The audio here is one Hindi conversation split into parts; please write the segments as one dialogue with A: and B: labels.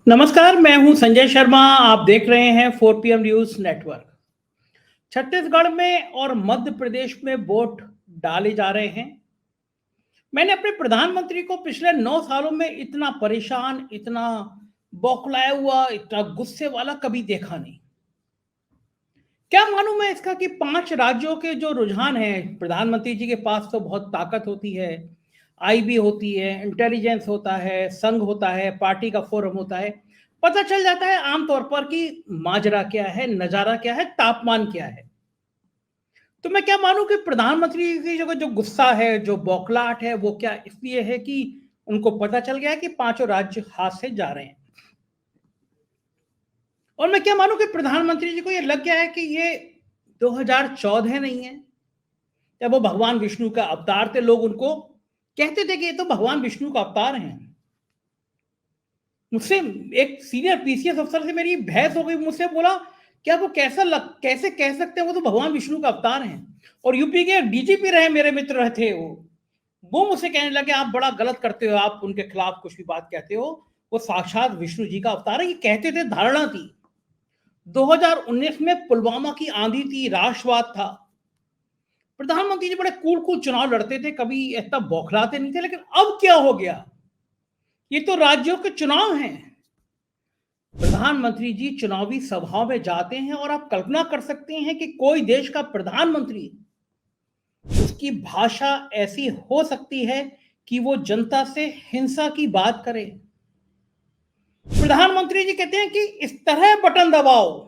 A: नमस्कार, मैं हूं संजय शर्मा। आप देख रहे हैं 4 PM न्यूज नेटवर्क। छत्तीसगढ़ में और मध्य प्रदेश में वोट डाले जा रहे हैं। मैंने अपने प्रधानमंत्री को पिछले 9 सालों में इतना परेशान, इतना बौखलाया हुआ, इतना गुस्से वाला कभी देखा नहीं। क्या मालूम है इसका कि 5 राज्यों के जो रुझान हैं, प्रधानमंत्री जी के पास तो बहुत ताकत होती है, आईबी होती है, इंटेलिजेंस होता है, संघ होता है, पार्टी का फोरम होता है। पता चल जाता है आमतौर पर कि माजरा क्या है, नजारा क्या है, तापमान क्या है। तो मैं क्या मानूं कि प्रधानमंत्री की जो जो गुस्सा है, जो बौखलाहट है, वो क्या इसलिए है कि उनको पता चल गया है कि 5 राज्य हाथ से जा रहे हैं। और मैं क्या मानूं कि प्रधानमंत्री जी को ये लग गया है कि ये 2014 नहीं है, जब वो भगवान विष्णु का अवतार थे। लोग उनको कहते थे कि ये तो भगवान विष्णु का अवतार हैं। मुझसे एक सीनियर पीसीएस अफसर से मेरी बहस हो गई। मुझसे बोला क्या वो कैसे कह सकते हैं वो तो भगवान विष्णु का अवतार हैं। और यूपी के डीजीपी रहे, मेरे मित्र थे वो मुझसे कहने लगे आप बड़ा गलत करते हो, आप उनके खिलाफ कुछ भी बात कहते हो, वो साक्षात विष्णु जी का अवतार है। ये कहते थे, धारणा थी। 2019 में पुलवामा की आंधी थी, राष्ट्रवाद था। प्रधानमंत्री जी बड़े कूल कूल चुनाव लड़ते थे, कभी इतना बौखलाते नहीं थे। लेकिन अब क्या हो गया? ये तो राज्यों के चुनाव हैं। प्रधानमंत्री जी चुनावी सभाओं में जाते हैं और आप कल्पना कर सकते हैं कि कोई देश का प्रधानमंत्री, उसकी भाषा ऐसी हो सकती है कि वो जनता से हिंसा की बात करे। प्रधानमंत्री जी कहते हैं कि इस तरह बटन दबाओ,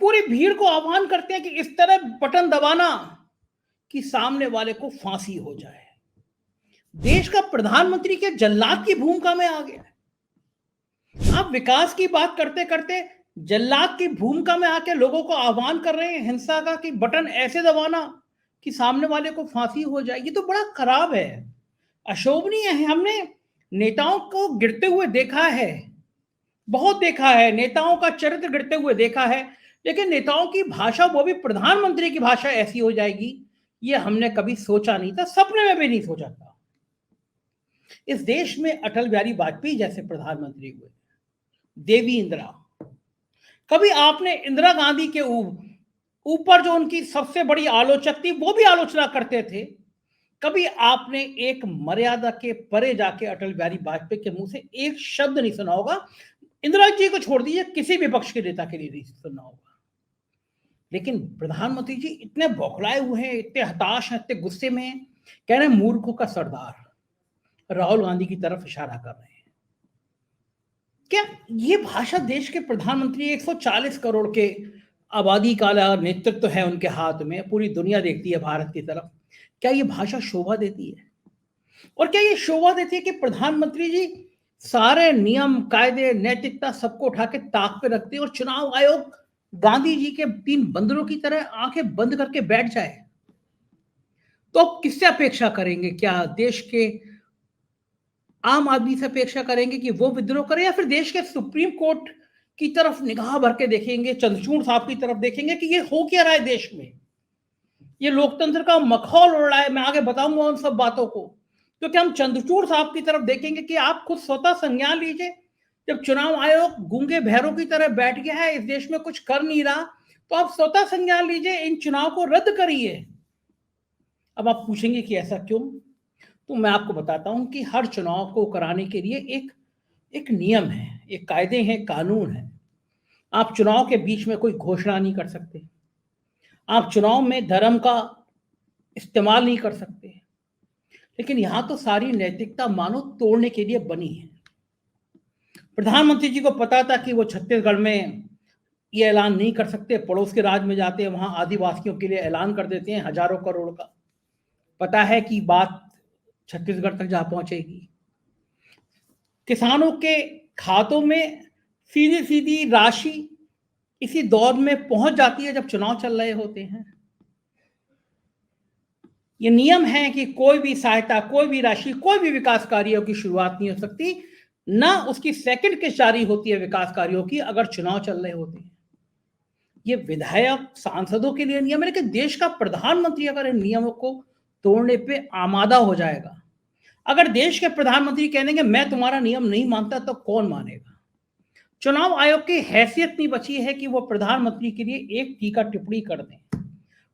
A: पूरी भीड़ को आह्वान करते हैं कि इस तरह बटन दबाना कि सामने वाले को फांसी हो जाए। देश का प्रधानमंत्री के जल्लाद की भूमिका में आ गया है। आप विकास की बात करते करते जल्लाद की भूमिका में आके लोगों को आह्वान कर रहे हैं हिंसा का, कि बटन ऐसे दबाना कि सामने वाले को फांसी हो जाए। ये तो बड़ा खराब है, अशोभनीय है। हमने नेताओं को गिरते हुए देखा है, बहुत देखा है, नेताओं का चरित्र गिरते हुए देखा है। लेकिन नेताओं की भाषा, वो भी प्रधानमंत्री की भाषा, ऐसी हो जाएगी, ये हमने कभी सोचा नहीं था, सपने में भी नहीं सोचा था। इस देश में अटल बिहारी वाजपेयी जैसे प्रधानमंत्री हुए, देवी इंदिरा। कभी आपने इंदिरा गांधी के ऊपर जो उनकी सबसे बड़ी आलोचक थी, वो भी आलोचना करते थे, कभी आपने एक मर्यादा के परे जाके अटल बिहारी वाजपेयी के मुंह से एक शब्द नहीं सुना होगा। इंदिरा जी को छोड़ दीजिए, किसी विपक्ष के नेता के लिए नहीं सुनना होगा। लेकिन प्रधानमंत्री जी इतने बौखलाए हुए हैं, इतने हताश हैं, इतने गुस्से में हैं, कह रहे हैं मूर्खों का सरदार, राहुल गांधी की तरफ इशारा कर रहे हैं। क्या ये भाषा देश के प्रधानमंत्री, 140 करोड़ के आबादी का नेतृत्व है उनके हाथ में, पूरी दुनिया देखती है भारत की तरफ, क्या ये भाषा शोभा देती है? और क्या ये शोभा देती है कि प्रधानमंत्री जी सारे नियम, कायदे, नैतिकता सबको उठा के ताक पे रखते हैं और चुनाव आयोग गांधी जी के 3 बंदरों की तरह आंखें बंद करके बैठ जाए? तो अब किससे अपेक्षा करेंगे? क्या देश के आम आदमी से अपेक्षा करेंगे कि वो विद्रोह करे, या फिर देश के सुप्रीम कोर्ट की तरफ निगाह भर के देखेंगे, चंद्रचूड़ साहब की तरफ देखेंगे कि ये हो क्या रहा है देश में? ये लोकतंत्र का मखौल उड़ रहा है। मैं आगे बताऊंगा उन सब बातों को। तो क्या हम चंद्रचूड़ साहब की तरफ देखेंगे कि आप खुद स्वतः संज्ञान लीजिए? जब चुनाव आयोग गूंगे बहरों की तरह बैठ गया है, इस देश में कुछ कर नहीं रहा, तो आप स्वतः संज्ञान लीजिए, इन चुनाव को रद्द करिए। अब आप पूछेंगे कि ऐसा क्यों? तो मैं आपको बताता हूं कि हर चुनाव को कराने के लिए एक एक नियम है, एक कायदे हैं, कानून है। आप चुनाव के बीच में कोई घोषणा नहीं कर सकते, आप चुनाव में धर्म का इस्तेमाल नहीं कर सकते। लेकिन यहां तो सारी नैतिकता मानो तोड़ने के लिए बनी है। प्रधानमंत्री जी को पता था कि वो छत्तीसगढ़ में ये ऐलान नहीं कर सकते, पड़ोस के राज्य में जाते हैं, वहां आदिवासियों के लिए ऐलान कर देते हैं हजारों करोड़ का। पता है कि बात छत्तीसगढ़ तक जा पहुंचेगी, किसानों के खातों में सीधी सीधी राशि इसी दौर में पहुंच जाती है जब चुनाव चल रहे होते हैं। ये नियम है कि कोई भी सहायता, कोई भी राशि, कोई भी विकास कार्यों की शुरुआत नहीं हो सकती, ना उसकी सेकंड किस्त जारी होती है विकास कार्यों की, अगर चुनाव चल रहे होते हैं। ये विधायक, सांसदों के लिए नियम है, लेकिन देश का प्रधानमंत्री अगर इन नियमों को तोड़ने पे आमादा हो जाएगा, अगर देश के प्रधानमंत्री कह देंगे मैं तुम्हारा नियम नहीं मानता तो कौन मानेगा? चुनाव आयोग की हैसियत नहीं बची है कि वो प्रधानमंत्री के लिए एक टीका टिप्पणी कर दें।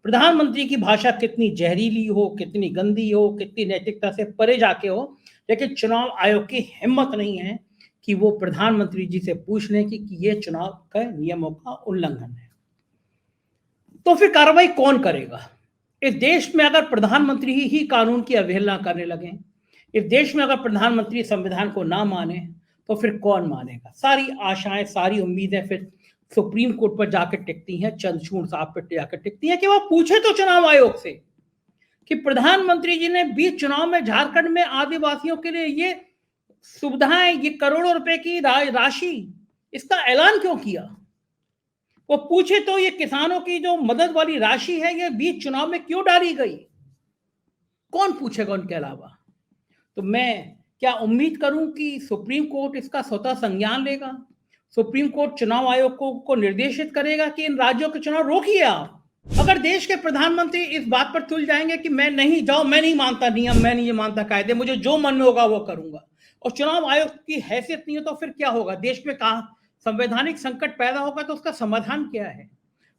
A: प्रधानमंत्री की भाषा कितनी जहरीली हो, कितनी गंदी हो, कितनी नैतिकता से परे जाके हो, लेकिन चुनाव आयोग की हिम्मत नहीं है कि वो प्रधानमंत्री जी से पूछ लें कि ये चुनाव के नियमों का उल्लंघन है। तो फिर कार्रवाई कौन करेगा? इस देश में अगर प्रधानमंत्री ही कानून की अवहेलना करने लगे, इस देश में अगर प्रधानमंत्री संविधान को ना माने, तो फिर कौन मानेगा? सारी आशाएं, सारी उम्मीदें फिर सुप्रीम कोर्ट पर जाकर टिकती हैं, चंद्रचूड़ साहब पर जाकर टिकती हैं कि वो पूछे तो चुनाव आयोग से कि प्रधानमंत्री जी ने बीच चुनाव में झारखंड में आदिवासियों के लिए ये सुविधाएं, ये करोड़ों रुपए की राशि, इसका ऐलान क्यों किया? वो पूछे तो ये किसानों की जो मदद वाली राशि है, ये बीच चुनाव में क्यों डाली गई? कौन पूछेगा उनके अलावा? तो मैं क्या उम्मीद करूं कि सुप्रीम कोर्ट इसका स्वतः संज्ञान लेगा? सुप्रीम कोर्ट चुनाव आयोग को निर्देशित करेगा कि इन राज्यों के चुनाव रोकिए आप। अगर देश के प्रधानमंत्री इस बात पर तुल जाएंगे कि मैं नहीं जाओ, मैं नहीं मानता नियम, मैं नहीं मानता कायदे, मुझे जो मन में होगा वो करूंगा, और चुनाव आयोग की हैसियत नहीं हो, तो फिर क्या होगा? देश में कहा संवैधानिक संकट पैदा होगा तो उसका समाधान क्या है?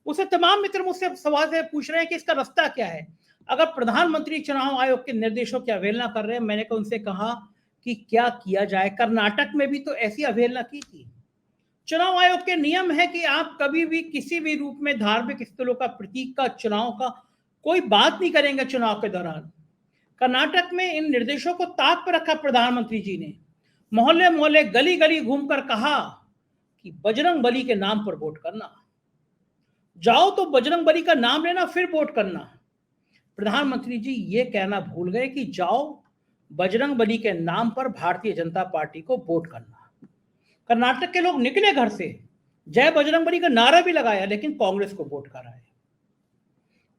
A: उसे तमाम मित्र मुझसे सवाल से पूछ रहे हैं कि इसका रास्ता क्या है। अगर प्रधानमंत्री चुनाव आयोग के निर्देशों की अवहेलना कर रहे हैं, मैंने उनसे कहा कि क्या किया जाए? कर्नाटक में भी तो ऐसी अवहेलना की थी। चुनाव आयोग के नियम है कि आप कभी भी किसी भी रूप में धार्मिक स्थलों का, प्रतीक का, चुनाव का कोई बात नहीं करेंगे चुनाव के दौरान। कर्नाटक में इन निर्देशों को ताक पर रखा प्रधानमंत्री जी ने। मोहल्ले मोहल्ले, गली गली घूमकर कहा कि बजरंग बली के नाम पर वोट करना, जाओ तो बजरंग बली का नाम लेना, फिर वोट करना। प्रधानमंत्री जी ये कहना भूल गए कि जाओ बजरंग बली के नाम पर भारतीय जनता पार्टी को वोट करना। कर्नाटक के लोग निकले घर से, जय बजरंग बली का नारा भी लगाया, लेकिन कांग्रेस को वोट कराए।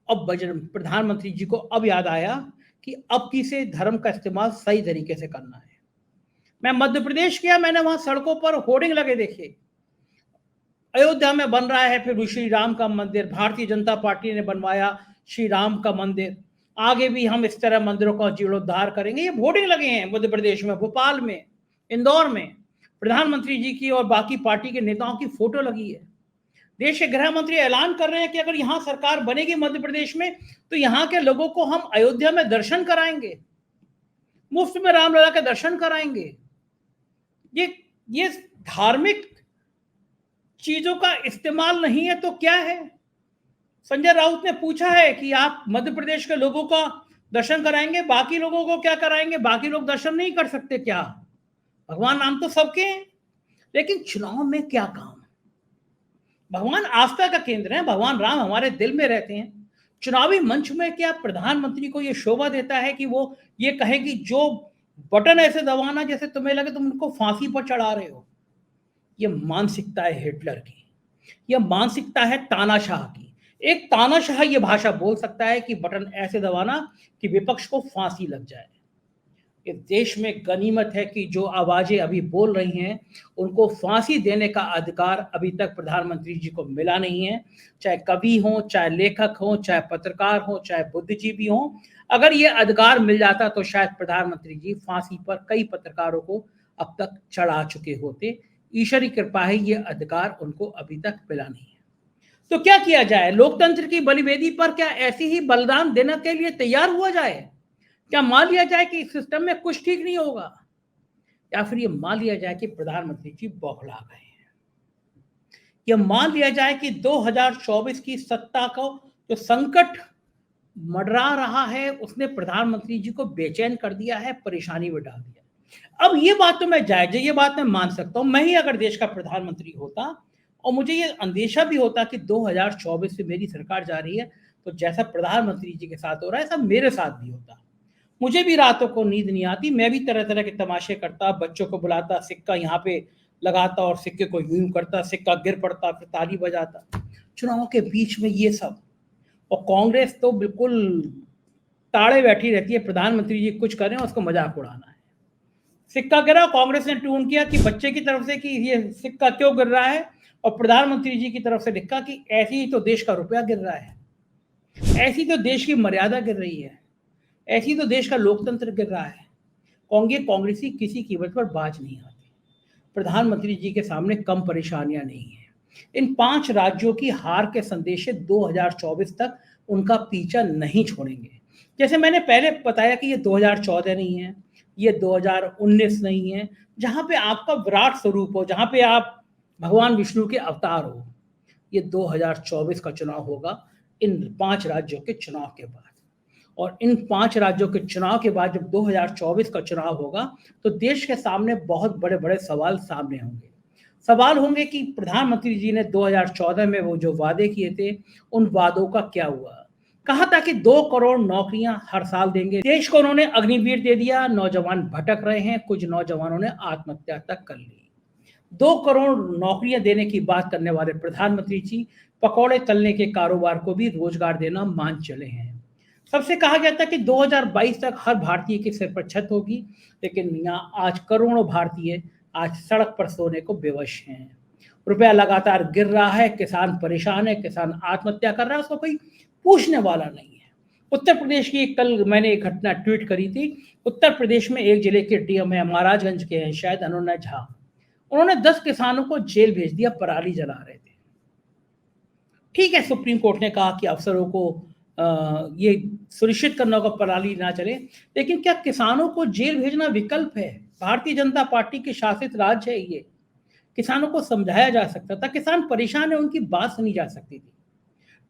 A: अब प्रधानमंत्री जी को अब याद आया कि अब किसे धर्म का इस्तेमाल सही तरीके से करना है। मैं मध्य प्रदेश गया, मैंने वहां सड़कों पर होर्डिंग लगे देखे। अयोध्या में बन रहा है फिर श्री राम का मंदिर, भारतीय जनता पार्टी ने बनवाया श्री राम का मंदिर, आगे भी हम इस तरह मंदिरों का जीर्णोद्धार करेंगे। ये होर्डिंग लगे हैं मध्य प्रदेश में, भोपाल में, इंदौर में। प्रधानमंत्री जी की और बाकी पार्टी के नेताओं की फोटो लगी है। देश के गृह मंत्री ऐलान कर रहे हैं कि अगर यहां सरकार बनेगी मध्य प्रदेश में, तो यहां के लोगों को हम अयोध्या में दर्शन कराएंगे, मुफ्त में रामलला के दर्शन कराएंगे। ये धार्मिक चीजों का इस्तेमाल नहीं है तो क्या है? संजय राउत ने पूछा है कि आप मध्य प्रदेश के लोगों का दर्शन कराएंगे, बाकी लोगों को क्या कराएंगे? बाकी लोग दर्शन नहीं कर सकते क्या? भगवान राम तो सबके हैं, लेकिन चुनाव में क्या काम? भगवान आस्था का केंद्र है, भगवान राम हमारे दिल में रहते हैं। चुनावी मंच में क्या प्रधानमंत्री को यह शोभा देता है कि वो ये कहे कि जो बटन ऐसे दबाना जैसे तुम्हें लगे तुम उनको फांसी पर चढ़ा रहे हो? ये मानसिकता है हिटलर की, यह मानसिकता है तानाशाह की। एक तानाशाह ये भाषा बोल सकता है कि बटन ऐसे दबाना कि विपक्ष को फांसी लग जाए। इस देश में गनीमत है कि जो आवाजें अभी बोल रही हैं उनको फांसी देने का अधिकार अभी तक प्रधानमंत्री जी को मिला नहीं है। चाहे कवि हो, चाहे लेखक हो, चाहे पत्रकार हो, चाहे बुद्धिजीवी हो, अगर ये अधिकार मिल जाता तो शायद प्रधानमंत्री जी फांसी पर कई पत्रकारों को अब तक चढ़ा चुके होते। ईश्वरी कृपा है ये अधिकार उनको अभी तक मिला नहीं है। तो क्या किया जाए? लोकतंत्र की बलिवेदी पर क्या ऐसे ही बलिदान देने के लिए तैयार हुआ जाए? क्या मान लिया जाए कि इस सिस्टम में कुछ ठीक नहीं होगा, या फिर ये मान लिया जाए कि प्रधानमंत्री जी बौखला गए हैं? यह मान लिया जाए कि 2024 की सत्ता को जो संकट मंडरा रहा है उसने प्रधानमंत्री जी को बेचैन कर दिया है, परेशानी में डाल दिया। अब ये बात तो मैं जायज है, ये बात मैं मान सकता हूं। मैं ही अगर देश का प्रधानमंत्री होता और मुझे ये अंदेशा भी होता कि 2024 से मेरी सरकार जा रही है, तो जैसा प्रधानमंत्री जी के साथ हो रहा है ऐसा मेरे साथ भी होता। मुझे भी रातों को नींद नहीं आती, मैं भी तरह तरह के तमाशे करता, बच्चों को बुलाता, सिक्का यहाँ पे लगाता और सिक्के को यूं करता, सिक्का गिर पड़ता, फिर ताली बजाता। चुनाव के बीच में ये सब, और कांग्रेस तो बिल्कुल ताड़े बैठी रहती है, प्रधानमंत्री जी कुछ करें उसको मजाक उड़ाना है। सिक्का गिरा, कांग्रेस ने ट्यून किया कि बच्चे की तरफ से कि ये सिक्का क्यों गिर रहा है, और प्रधानमंत्री जी की तरफ से लिखा कि ऐसे ही तो देश का रुपया गिर रहा है, ऐसी तो देश की मर्यादा गिर रही है, ऐसी तो देश का लोकतंत्र गिर रहा है। कांग्रेसी किसी कीमत पर बाज नहीं आते। प्रधानमंत्री जी के सामने कम परेशानियां नहीं है। इन 5 राज्यों की हार के संदेशे 2024 तक उनका पीछा नहीं छोड़ेंगे। जैसे मैंने पहले बताया कि ये 2014 नहीं है, ये 2019 नहीं है, जहां पे आपका विराट स्वरूप हो, जहां पे आप भगवान विष्णु के अवतार हो। ये 2024 का चुनाव होगा इन 5 राज्यों के चुनाव के बाद। और इन 5 राज्यों के चुनाव के बाद जब 2024 का चुनाव होगा तो देश के सामने बहुत बड़े बड़े सवाल सामने होंगे। सवाल होंगे कि प्रधानमंत्री जी ने 2014 में वो जो वादे किए थे, उन वादों का क्या हुआ। कहा था कि 2 करोड़ नौकरियां हर साल देंगे। देश को उन्होंने अग्निवीर दे दिया, नौजवान भटक रहे हैं, कुछ नौजवानों ने आत्महत्या तक कर ली। 2 करोड़ नौकरियां देने की बात करने वाले प्रधानमंत्री जी पकौड़े तलने के कारोबार को भी रोजगार देना मान चले हैं। सबसे कहा गया था कि 2022 तक हर भारतीय के सिर पर छत होगी, लेकिन यहाँ आज करोड़ों भारतीय आज सड़क पर सोने को बेवश हैं। रुपया लगातार गिर रहा है, किसान परेशान है, किसान आत्महत्या कर रहा है, उसको कोई पूछने वाला नहीं है। उत्तर प्रदेश की कल मैंने एक घटना ट्वीट करी थी। उत्तर प्रदेश में एक जिले के डीएम है, महाराजगंज के हैं शायद, अनुनय झा। उन्होंने 10 किसानों को जेल भेज दिया, पराली जला रहे थे। ठीक है, सुप्रीम कोर्ट ने कहा कि अफसरों को ये सुनिश्चित करना होगा पराली ना चले, लेकिन क्या किसानों को जेल भेजना विकल्प है? भारतीय जनता पार्टी के शासित राज्य है ये। किसानों को समझाया जा सकता था, किसान परेशान है, उनकी बात सुनी जा सकती थी।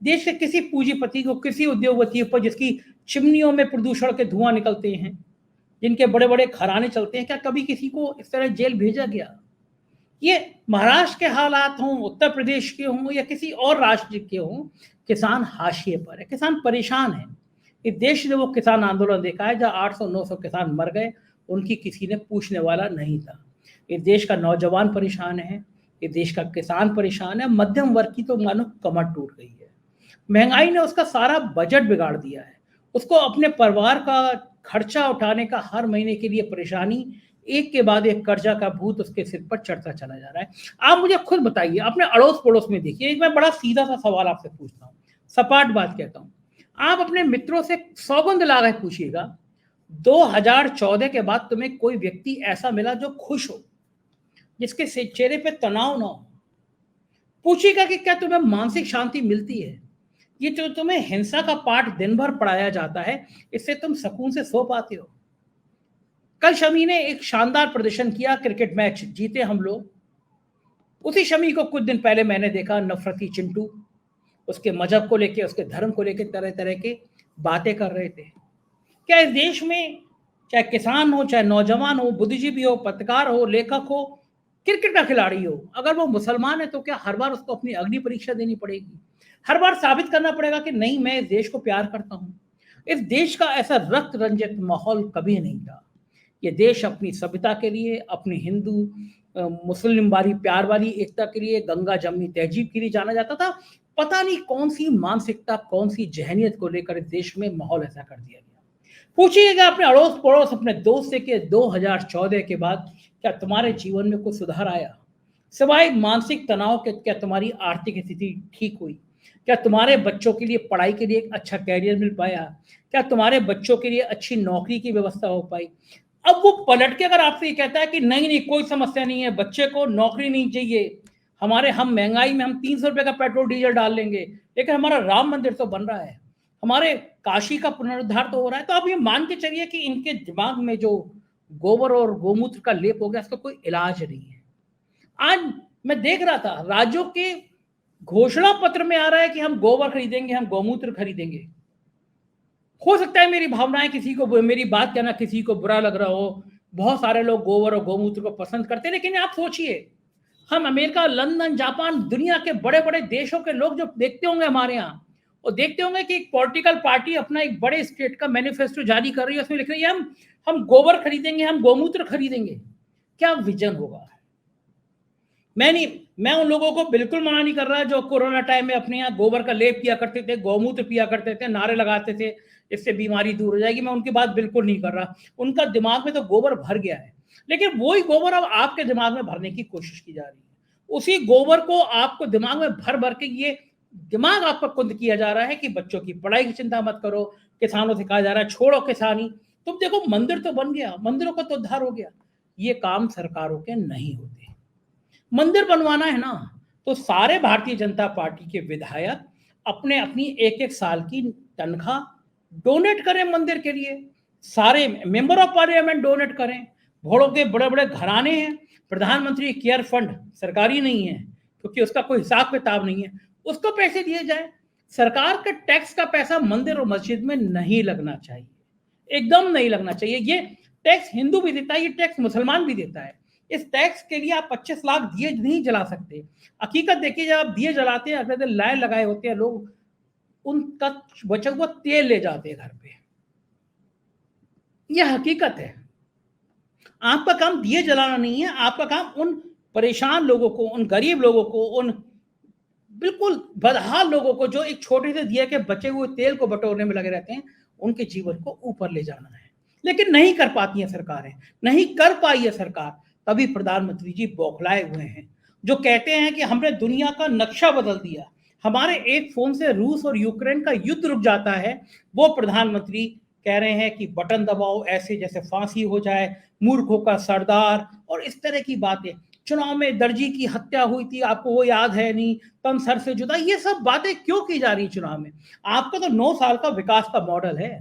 A: देश के किसी पूंजीपति को, किसी उद्योगपति पर जिसकी चिमनियों में प्रदूषण के धुआं निकलते हैं, जिनके बड़े बड़े घराने चलते हैं, क्या कभी किसी को इस तरह जेल भेजा गया? ये महाराष्ट्र के हालात हों, उत्तर प्रदेश के हों या किसी और राज्य के हों, किसान हाशिए पर है, किसान परेशान है। इस देश ने वो किसान आंदोलन देखा है जहां 800-900 किसान मर गए, उनकी किसी ने पूछने वाला नहीं था। इस देश का नौजवान परेशान है, इस देश का किसान परेशान है, मध्यम वर्ग की तो मानो कमर टूट गई है। महंगाई ने उसका सारा बजट बिगाड़ दिया है। उसको अपने परिवार का खर्चा उठाने का हर महीने के लिए परेशानी, एक के बाद एक कर्जा का भूत उसके सिर पर चढ़ता चला जा रहा है। आप मुझे खुद बताइए, अपने अड़ोस पड़ोस में देखिए। एक मैं बड़ा सीधा सा सवाल आपसे पूछता हूँ, सपाट बात कहता हूँ। आप अपने मित्रों से सौगंध ला रहे पूछिएगा, 2014 के बाद तुम्हें कोई व्यक्ति ऐसा मिला जो खुश हो, जिसके चेहरे पे तनाव ना हो? पूछिएगा कि क्या तुम्हें मानसिक शांति मिलती है? ये जो तुम्हें हिंसा का पाठ दिन भर पढ़ाया जाता है, इससे तुम सुकून से सो पाते हो? कल शमी ने एक शानदार प्रदर्शन किया, क्रिकेट मैच जीते हम लोग। उसी शमी को कुछ दिन पहले मैंने देखा नफरती चिंटू उसके मजहब को लेके, उसके धर्म को लेके तरह तरह के बातें कर रहे थे। क्या इस देश में चाहे किसान हो, चाहे नौजवान हो, बुद्धिजीवी हो, पत्रकार हो, लेखक हो, क्रिकेट का खिलाड़ी हो, अगर वो मुसलमान है तो क्या हर बार उसको अपनी अग्नि परीक्षा देनी पड़ेगी? हर बार साबित करना पड़ेगा कि नहीं, मैं इस देश को प्यार करता हूं? इस देश का ऐसा रक्त रंजित माहौल कभी नहीं था। ये देश अपनी सभ्यता के लिए, अपनी हिंदू मुस्लिम वाली प्यार वाली एकता के लिए, गंगा जमनी तहजीब के लिए जाना जाता था। पता नहीं कौन सी मानसिकता, कौन सी जहनियत को लेकर इस देश में माहौल ऐसा कर दिया गया। पूछिएगा अपने अड़ोस पड़ोस, अपने दोस्त से कि 2014 के बाद क्या तुम्हारे जीवन में कुछ सुधार आया? सिवाय मानसिक तनाव के क्या तुम्हारी आर्थिक स्थिति ठीक हुई? क्या तुम्हारे बच्चों के लिए पढ़ाई के लिए एक अच्छा कैरियर मिल पाया? क्या तुम्हारे बच्चों के लिए अच्छी नौकरी की व्यवस्था हो पाई? अब वो पलट के अगर आपसे ये कहता है कि नहीं नहीं कोई समस्या नहीं है, बच्चे को नौकरी नहीं चाहिए, हम महंगाई में हम 300 रुपए का पेट्रोल डीजल डाल लेंगे, लेकिन हमारा राम मंदिर तो बन रहा है, हमारे काशी का पुनरुद्धार तो हो रहा है, तो आप ये मान के चलिए कि इनके दिमाग में जो गोबर और गोमूत्र का लेप हो गया, इसका कोई इलाज नहीं है। आज मैं देख रहा था राज्यों के घोषणा पत्र में आ रहा है कि हम गोबर खरीदेंगे, हम गोमूत्र खरीदेंगे। हो सकता है मेरी भावनाएं किसी को, मेरी बात कहना किसी को बुरा लग रहा हो, बहुत सारे लोग गोबर और गोमूत्र को पसंद करते हैं, लेकिन आप सोचिए, हम अमेरिका, लंदन, जापान, दुनिया के बड़े बड़े देशों के लोग जो देखते होंगे हमारे यहाँ, और देखते होंगे कि एक पॉलिटिकल पार्टी अपना एक बड़े स्टेट का मैनिफेस्टो जारी कर रही है, उसमें लिख रही है हम गोबर खरीदेंगे, हम गोमूत्र खरीदेंगे। क्या विजन होगा? मैं उन लोगों को बिल्कुल मना नहीं कर रहा जो कोरोना टाइम में अपने यहाँ गोबर का लेप किया करते थे, गौमूत्र पिया करते थे, नारे लगाते थे इससे बीमारी दूर हो जाएगी। मैं उनकी बात बिल्कुल नहीं कर रहा, उनका दिमाग में तो गोबर भर गया है, लेकिन वही गोबर अब आपके दिमाग में भरने की कोशिश की जा रही है। उसी गोबर को आपको दिमाग में भर भर के ये दिमाग आपका कुंद किया जा रहा है कि बच्चों की पढ़ाई की चिंता मत करो, किसानों से कहा जा रहा है छोड़ो किसानी। तुम देखो मंदिर तो बन गया, मंदिरों का तो उद्धार हो गया। ये काम सरकारों के नहीं होते। मंदिर बनवाना है ना, तो सारे भारतीय जनता पार्टी के विधायक अपने अपनी एक एक साल की तनख्वाह डोनेट करें मंदिर के लिए, सारे मेंबर ऑफ पार्लियामेंट डोनेट करें। भोड़ों के बड़े बड़े घराने हैं, प्रधानमंत्री केयर फंड सरकारी नहीं है क्योंकि उसका कोई हिसाब किताब नहीं है, उसको पैसे दिए जाए। सरकार के टैक्स का पैसा मंदिर और मस्जिद में नहीं लगना चाहिए, एकदम नहीं लगना चाहिए। ये टैक्स हिंदू भी देता है, ये टैक्स मुसलमान भी देता है। इस टैक्स के लिए आप 25 लाख दिए नहीं जला सकते। हकीकत देखिए, जब आप दिए जलाते हैं, अगले दिन लाइन लगाए होते हैं लोग, उनका बचा हुआ तेल ले जाते हैं घर पे। यह हकीकत है। आपका काम दिए जलाना नहीं है, आपका काम उन परेशान लोगों को, उन गरीब लोगों को, उन बिल्कुल बदहाल लोगों को जो एक छोटे से दिए के बचे हुए तेल को बटोरने में लगे रहते हैं, उनके जीवन को ऊपर ले जाना है। लेकिन नहीं कर पाती है सरकारें, नहीं कर पाई है सरकार। तभी प्रधानमंत्री जी बौखलाए हुए हैं, जो कहते हैं कि हमने दुनिया का नक्शा बदल दिया, हमारे एक फोन से रूस और यूक्रेन का युद्ध रुक जाता है। वो प्रधानमंत्री कह रहे हैं कि बटन दबाओ ऐसे जैसे फांसी हो जाए, मूर्खों का सरदार, और इस तरह की बातें। चुनाव में दर्जी की हत्या हुई थी, आपको वो याद है नहीं, तम सर से जुदा, ये सब बातें क्यों की जा रही चुनाव में? आपका तो 9 साल का विकास का मॉडल है।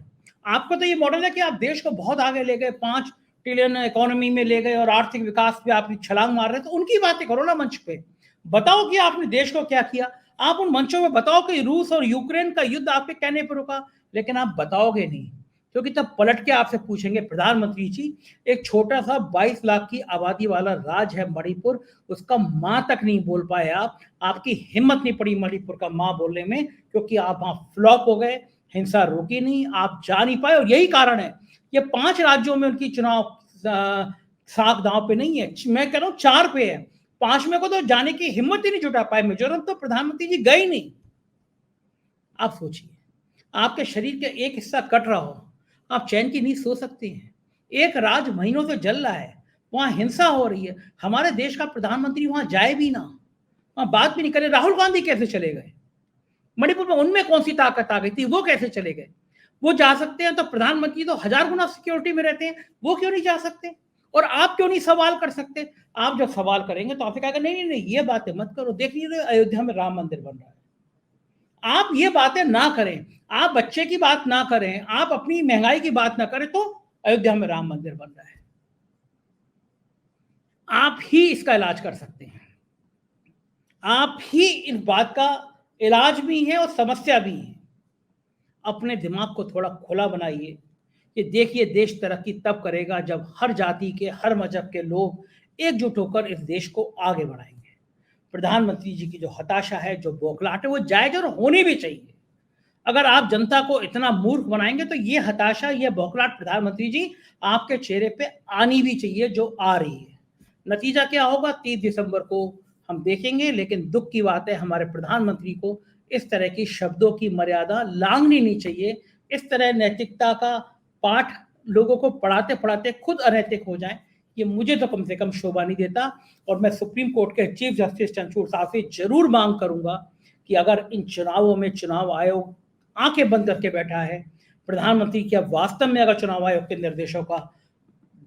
A: आपका तो ये मॉडल है कि आप देश को बहुत आगे ले गए, 5 ट्रिलियन इकोनॉमी में ले गए और आर्थिक विकास पे आप छलांग मार रहे हैं। तो उनकी बातें करो ना मंच पे, बताओ कि आपने देश को क्या किया। आप उन मंचों में बताओ कि रूस और यूक्रेन का युद्ध आपके कहने पर रुका, लेकिन आप बताओगे नहीं, क्योंकि तब पलट के आपसे पूछेंगे, प्रधानमंत्री जी एक छोटा सा 22 लाख की आबादी वाला राज्य है मणिपुर, उसका मां तक नहीं बोल पाए आप, आपकी हिम्मत नहीं पड़ी मणिपुर का मां बोलने में, क्योंकि आप वहां फ्लॉप हो गए, हिंसा रोकी नहीं, आप जा नहीं पाए। और यही कारण है ये 5 राज्यों में उनकी चुनाव साख दांव पे नहीं है, मैं कह रहा हूं 4 पे है, 5 में को तो जाने की हिम्मत ही नहीं जुटा पाए। मिजोरम तो प्रधानमंत्री जी गए नहीं। आप सोचिए, आपके शरीर का एक हिस्सा कट रहा हो, आप चैन की नींद सो सकते हैं? एक राज्य महीनों से जल रहा है, वहां हिंसा हो रही है, हमारे देश का प्रधानमंत्री वहां जाए भी ना, वहां बात भी नहीं करे। राहुल गांधी कैसे चले गए मणिपुर में? उनमें कौन सी ताकत आ गई थी, वो कैसे चले गए? वो जा सकते हैं तो प्रधानमंत्री तो 1000 गुना सिक्योरिटी में रहते हैं, वो क्यों नहीं जा सकते? और आप क्यों नहीं सवाल कर सकते? आप जब सवाल करेंगे तो आपसे कहेगा नहीं नहीं नहीं, ये बातें मत करो, देख लीजिए अयोध्या में राम मंदिर बन रहा है। आप ये बातें ना करें, आप बच्चे की बात ना करें, आप अपनी महंगाई की बात ना करें, तो अयोध्या में राम मंदिर बन रहा है। आप ही इसका इलाज कर सकते हैं, आप ही इस बात का इलाज भी है और समस्या भी है। अपने दिमाग को थोड़ा खुला बनाइए कि देखिए, देश तरक्की तब करेगा जब हर जाति के, हर मजहब के लोग एकजुट होकर इस देश को आगे बढ़ाएंगे। प्रधानमंत्री जी की जो हताशा है, जो बौखलाहट है, वो जायज और होनी भी चाहिए। अगर आप जनता को इतना मूर्ख बनाएंगे तो ये हताशा, ये बौखलाहट प्रधानमंत्री जी आपके चेहरे पे आनी भी चाहिए, जो आ रही है। नतीजा क्या होगा 30 दिसंबर को हम देखेंगे। लेकिन दुख की बात है, हमारे प्रधानमंत्री को इस तरह की शब्दों की मर्यादा लांघनी नहीं चाहिए। इस तरह नैतिकता का पाठ लोगों को पढ़ाते पढ़ाते खुद अनैतिक हो जाए, ये मुझे तो कम से कम शोभा नहीं देता। और मैं सुप्रीम कोर्ट के चीफ जस्टिस चंद्रचूड़ साहब से जरूर मांग करूंगा कि अगर इन चुनावों में चुनाव आयोग आंखें बंद करके बैठा है, प्रधानमंत्री क्या वास्तव में अगर चुनाव आयोग के निर्देशों का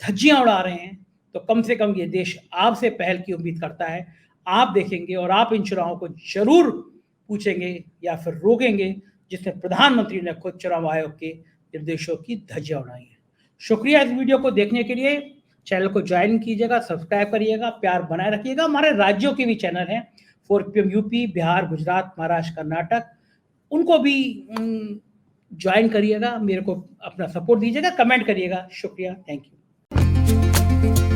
A: धज्जियां उड़ा रहे हैं, तो कम से कम ये देश आपसे पहल की उम्मीद करता है। आप देखेंगे और आप इन चुनावों को जरूर पूछेंगे या फिर रोकेंगे, जिसमें प्रधानमंत्री ने खुद चुनाव आयोग के निर्देशों की धज्जियां उड़ाई है। शुक्रिया इस वीडियो को देखने के लिए। चैनल को ज्वाइन कीजिएगा, सब्सक्राइब करिएगा, प्यार बनाए रखिएगा। हमारे राज्यों के भी चैनल हैं, 4PM यूपी, बिहार, गुजरात, महाराष्ट्र, कर्नाटक, उनको भी ज्वाइन करिएगा। मेरे को अपना सपोर्ट दीजिएगा, कमेंट करिएगा। शुक्रिया, थैंक यू।